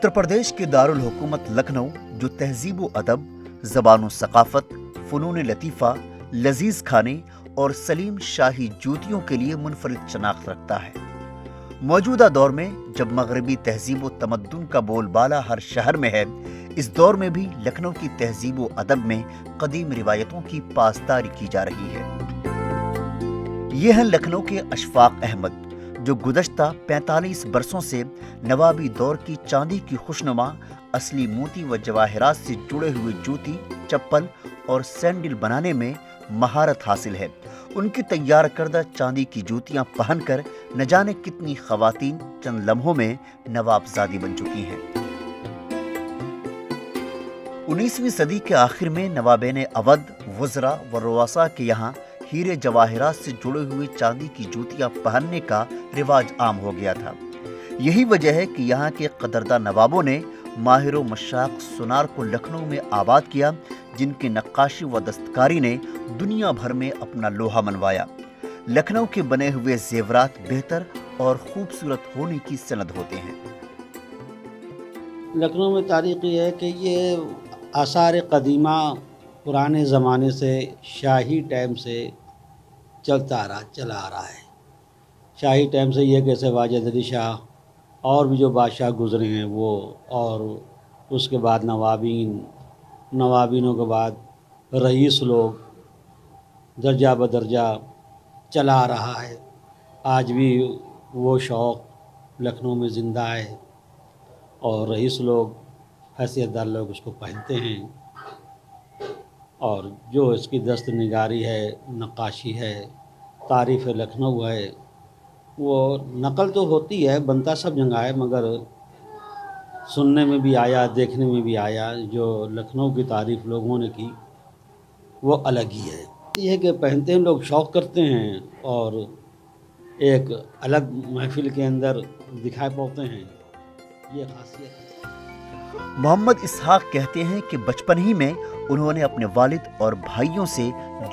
उत्तर प्रदेश के दारुल हुकूमत लखनऊ, जो तहजीब व अदब, ज़बान व सकाफ़त, फ़नून लतीफ़ा, लजीज खाने और सलीम शाही जूतियों के लिए मुनफरिद शनाख्त रखता है। मौजूदा दौर में जब मगरबी तहजीब व तमद्दुन का बोलबाला हर शहर में है, इस दौर में भी लखनऊ की तहजीब व अदब में कदीम रिवायतों की पासदारी की जा रही है। ये हैं लखनऊ के अशफाक अहमद, जो गुज़श्ता 45 बरसों से नवाबी दौर की चांदी की खुशनुमा असली मोती व जवाहरात से जुड़े हुए जूती, चप्पल और सैंडल बनाने में महारत हासिल है। उनकी तैयार करदा चांदी की जूतियां पहनकर न जाने कितनी खवातीन चंद लम्हों में नवाबजादी बन चुकी हैं। 19वीं सदी के आखिर में नवाबेन अवध, वज़रा व रुआसा के यहाँ हीरे जवाहरात से जुड़े हुए चांदी की जूतियां पहनने का रिवाज आम हो गया था। यही वजह है कि यहाँ के कदरदा नवाबों ने माहिर व मशाक सुनार को लखनऊ में आबाद किया, जिनकी नक्काशी व दस्तकारी ने दुनिया भर में अपना लोहा मनवाया। लखनऊ के बने हुए जेवरात बेहतर और खूबसूरत होने की सनद होते हैं। लखनऊ में तारीख़ ये है कि ये आसार कदीमा पुराने ज़माने से, शाही टाइम से चला आ रहा है। शाही टाइम से ये कैसे वाजिद अली शाह और भी जो बादशाह गुज़रे हैं वो, और उसके बाद नवाबीनों के बाद रईस लोग, दर्जा बदर्जा चला आ रहा है। आज भी वो शौक़ लखनऊ में ज़िंदा है और रईस लोग, हैसियतदार लोग उसको पहनते हैं। और जो इसकी दस्त निगारी है, नक्काशी है, तारीफ़ लखनऊ है, वो नकल तो होती है, बनता सब जगह है, मगर सुनने में भी आया, देखने में भी आया। जो लखनऊ की तारीफ़ लोगों ने की वो अलग ही है। ये कि पहनते हैं लोग, शौक़ करते हैं और एक अलग महफिल के अंदर दिखाई पड़ते हैं, ये खासियत है। मोहम्मद इसहाक कहते हैं कि बचपन ही में उन्होंने अपने वालिद और भाइयों से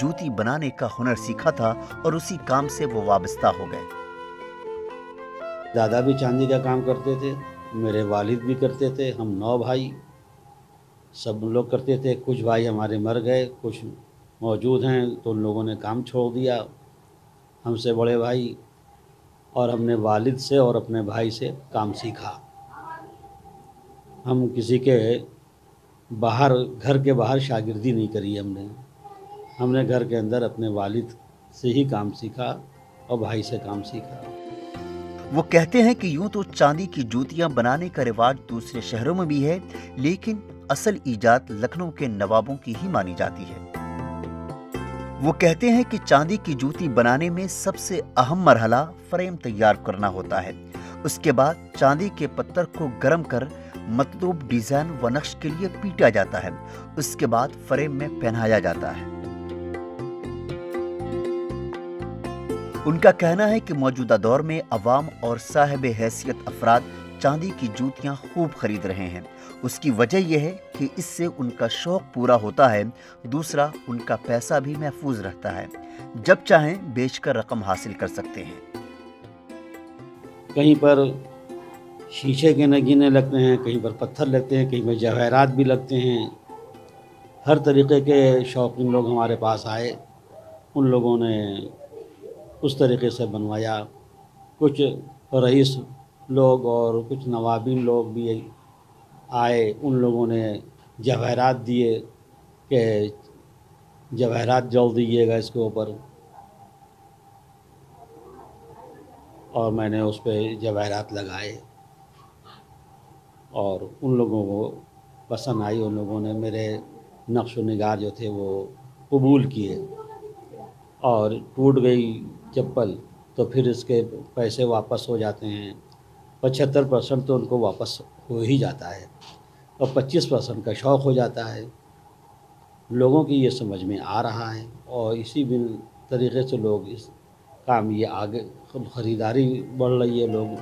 जूती बनाने का हुनर सीखा था और उसी काम से वो वाबस्ता हो गए। दादा भी चांदी का काम करते थे, मेरे वालिद भी करते थे, हम 9 भाई सब लोग करते थे। कुछ भाई हमारे मर गए, कुछ मौजूद हैं, तो उन लोगों ने काम छोड़ दिया, हमसे बड़े भाई, और हमने वालिद से और अपने भाई से काम सीखा। हम किसी के बाहर, घर के बाहर शागिर्दी नहीं करी हमने घर के अंदर अपने वालिद से ही काम सीखा और भाई से काम सीखा। वो कहते हैं कि यूं तो चांदी की जूतियां बनाने का रिवाज दूसरे शहरों में भी है, लेकिन असल ईजाद लखनऊ के नवाबों की ही मानी जाती है। वो कहते हैं कि चांदी की जूती बनाने में सबसे अहम मरहला फ्रेम तैयार करना होता है। उसके बाद चांदी के पत्थर को गर्म कर मतलूब डिजाइन व नक्श के लिए पीटा जाता है। उसके बाद फ्रेम में पहनाया जाता है। उनका कहना है कि मौजूदा दौर में अवाम और साहिब हैसियत अफराद चांदी की जूतियां खूब खरीद रहे हैं। उसकी वजह यह है कि इससे उनका शौक पूरा होता है, दूसरा उनका पैसा भी महफूज रहता है। जब चाहें बेचकर रकम हासिल कर सकते हैं। कहीं पर शीशे के नगीने लगते हैं, कहीं पर पत्थर लगते हैं, कहीं पर जवाहरात भी लगते हैं। हर तरीक़े के शौकीन लोग हमारे पास आए, उन लोगों ने उस तरीक़े से बनवाया। कुछ रईस लोग और कुछ नवाबीन लोग भी आए, उन लोगों ने जवाहरात दिए कि जवाहरात जोड़ दीजिएगा इसके ऊपर, और मैंने उस पर जवाहरात लगाए और उन लोगों को पसंद आई। उन लोगों ने मेरे नक्श व निगार जो थे वो कबूल किए। और टूट गई चप्पल तो फिर इसके पैसे वापस हो जाते हैं। 75% तो उनको वापस हो ही जाता है और 25% का शौक़ हो जाता है। लोगों की ये समझ में आ रहा है और इसी भी तरीक़े से लोग इस काम ये आगे ख़रीदारी बढ़ रही है, लोग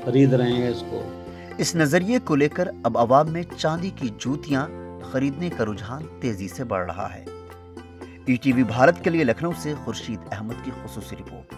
ख़रीद रहे हैं इसको। इस नज़रिए को लेकर अब अवाम में चांदी की जूतियां खरीदने का रुझान तेजी से बढ़ रहा है। ईटीवी भारत के लिए लखनऊ से खुर्शीद अहमद की खुसूसी रिपोर्ट।